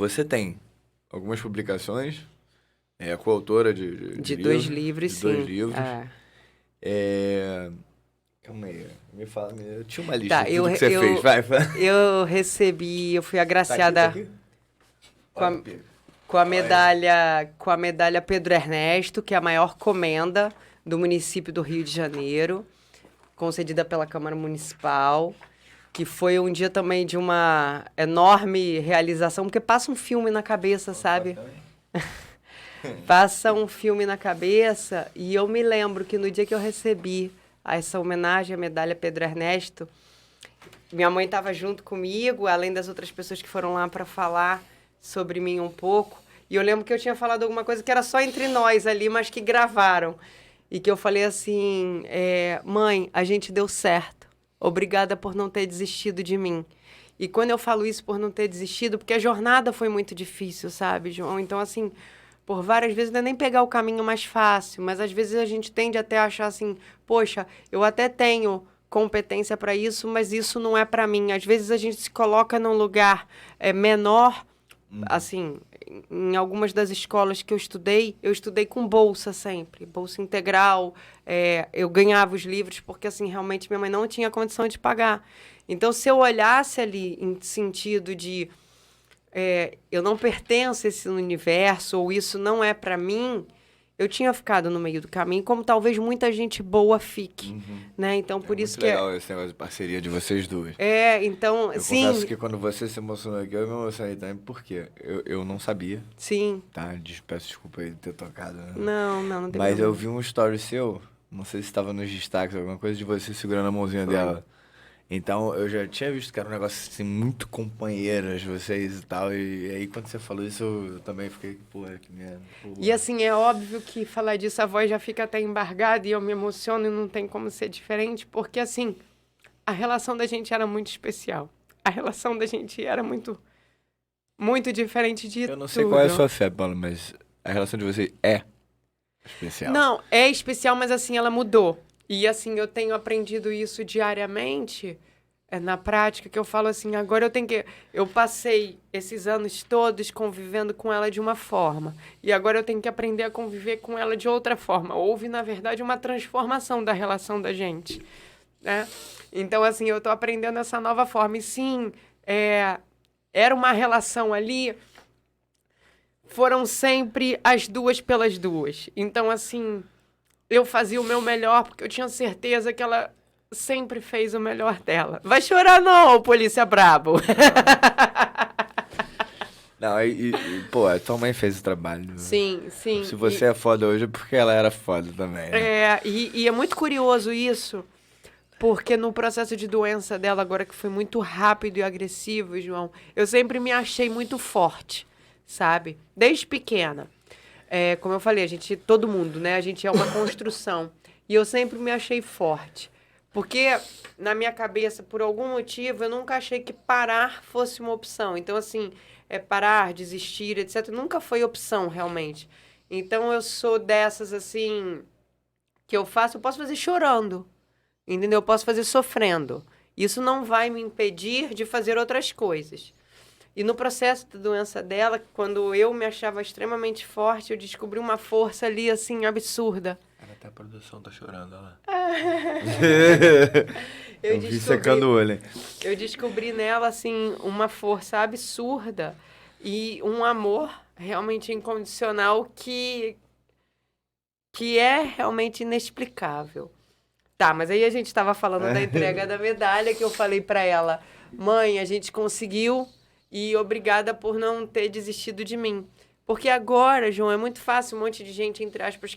você tem algumas publicações, coautora de dois livros, sim. Dois livros. Calma aí, me fala, eu tinha uma lista de tudo que você fez, vai. Eu fui agraciada Tá aqui. com a medalha Pedro Ernesto, que é a maior comenda do município do Rio de Janeiro, concedida pela Câmara Municipal, que foi um dia também de uma enorme realização, porque passa um filme na cabeça, sabe? Passa um filme na cabeça, e eu me lembro que no dia que eu recebi essa homenagem à medalha Pedro Ernesto, minha mãe estava junto comigo, além das outras pessoas que foram lá para falar sobre mim um pouco, e eu lembro que eu tinha falado alguma coisa que era só entre nós ali, mas que gravaram, e que eu falei assim, mãe, a gente deu certo, obrigada por não ter desistido de mim. E quando eu falo isso por não ter desistido, porque a jornada foi muito difícil, sabe, João? Então, assim, por várias vezes não é nem pegar o caminho mais fácil, mas às vezes a gente tende até a achar assim, poxa, eu até tenho competência para isso, mas isso não é para mim. Às vezes a gente se coloca num lugar menor, assim, em algumas das escolas que eu estudei com bolsa sempre, bolsa integral, eu ganhava os livros porque, assim, realmente minha mãe não tinha condição de pagar. Então, se eu olhasse ali em sentido de eu não pertenço a esse universo, ou isso não é para mim, eu tinha ficado no meio do caminho, como talvez muita gente boa fique, né? Então, por isso que... É muito legal esse negócio de parceria de vocês duas. Então, eu sim... Eu confesso que quando você se emocionou aqui, eu me emocionei também, porque eu não sabia. Sim. Tá? Peço desculpa aí de ter tocado. Né? Não tem Mas problema. eu vi um story seu, não sei se estava nos destaques, alguma coisa de você segurando a mãozinha dela. Então, eu já tinha visto que era um negócio assim, muito companheiras vocês e tal. E aí, quando você falou isso, eu também fiquei, porra, que merda. Porra. E assim, é óbvio que falar disso, a voz já fica até embargada e eu me emociono e não tem como ser diferente, porque assim, a relação da gente era muito especial. A relação da gente era muito, muito diferente de tudo. Eu não sei qual é a sua fé, Paulo, mas a relação de vocês é especial. Não, é especial, mas assim, ela mudou. E assim, eu tenho aprendido isso diariamente, na prática, que eu falo assim, agora eu passei esses anos todos convivendo com ela de uma forma, e agora eu tenho que aprender a conviver com ela de outra forma. Houve, na verdade, uma transformação da relação da gente, né? Então, assim, eu tô aprendendo essa nova forma. E sim, era uma relação ali, foram sempre as duas pelas duas. Então, assim... eu fazia o meu melhor, porque eu tinha certeza que ela sempre fez o melhor dela. Vai chorar não, polícia brabo. Não, pô, a tua mãe fez o trabalho. Sim. Se você é foda hoje, é porque ela era foda também. Né? E é muito curioso isso, porque no processo de doença dela, agora que foi muito rápido e agressivo, João, eu sempre me achei muito forte, sabe? Desde pequena. Como eu falei, todo mundo, né? A gente é uma construção. E eu sempre me achei forte. Porque, na minha cabeça, por algum motivo, eu nunca achei que parar fosse uma opção. Então, assim, parar, desistir, etc., nunca foi opção, realmente. Então, eu sou dessas, assim, que eu posso fazer chorando, entendeu? Eu posso fazer sofrendo. Isso não vai me impedir de fazer outras coisas. E no processo da doença dela, quando eu me achava extremamente forte, eu descobri uma força ali, assim, absurda. Até a produção tá chorando, olha lá. Eu vi secando o olho. Eu descobri nela, assim, uma força absurda e um amor realmente incondicional que é realmente inexplicável. Tá, mas aí a gente estava falando da entrega da medalha, que eu falei para ela, mãe, a gente conseguiu... e obrigada por não ter desistido de mim. Porque agora, João, é muito fácil um monte de gente, entre aspas,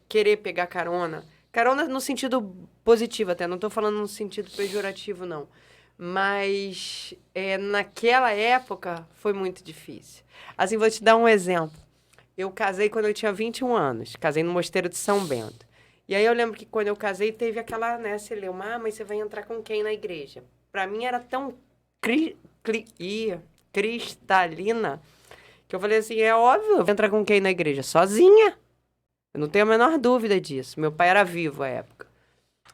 querer pegar carona. Carona no sentido positivo até, não estou falando no sentido pejorativo, não. Mas naquela época foi muito difícil. Assim, vou te dar um exemplo. Eu casei quando eu tinha 21 anos. Casei no Mosteiro de São Bento. E aí eu lembro que quando eu casei, teve aquela, né, você leu, mas você vai entrar com quem na igreja? Para mim era tão cristalina, que eu falei assim, é óbvio, eu vou entrar com quem na igreja? Sozinha. Eu não tenho a menor dúvida disso. Meu pai era vivo à época.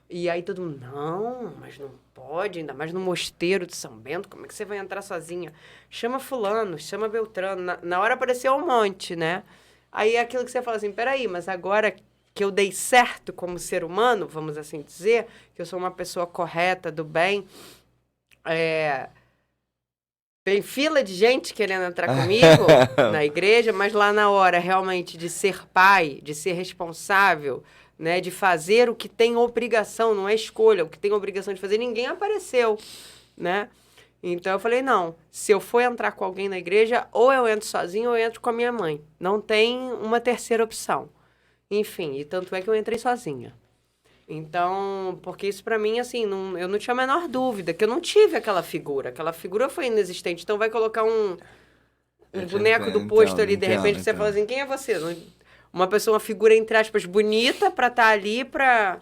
E aí todo mundo, não, mas não pode, ainda mais no mosteiro de São Bento, como é que você vai entrar sozinha? Chama fulano, chama Beltrano. Na hora apareceu um monte, né? Aí é aquilo que você fala assim, peraí, mas agora que eu dei certo como ser humano, vamos assim dizer, que eu sou uma pessoa correta, do bem, tem fila de gente querendo entrar comigo na igreja, mas lá na hora realmente de ser pai, de ser responsável, né, de fazer o que tem obrigação, não é escolha, o que tem obrigação de fazer, ninguém apareceu, né? Então eu falei, não, se eu for entrar com alguém na igreja, ou eu entro sozinho ou eu entro com a minha mãe. Não tem uma terceira opção. Enfim, e tanto é que eu entrei sozinha. Então, porque isso pra mim, assim, eu não tinha a menor dúvida, que eu não tive aquela figura. Aquela figura foi inexistente. Então vai colocar um boneco do posto ali, de repente, você fala assim, quem é você? Uma pessoa, uma figura, entre aspas, bonita pra estar ali, pra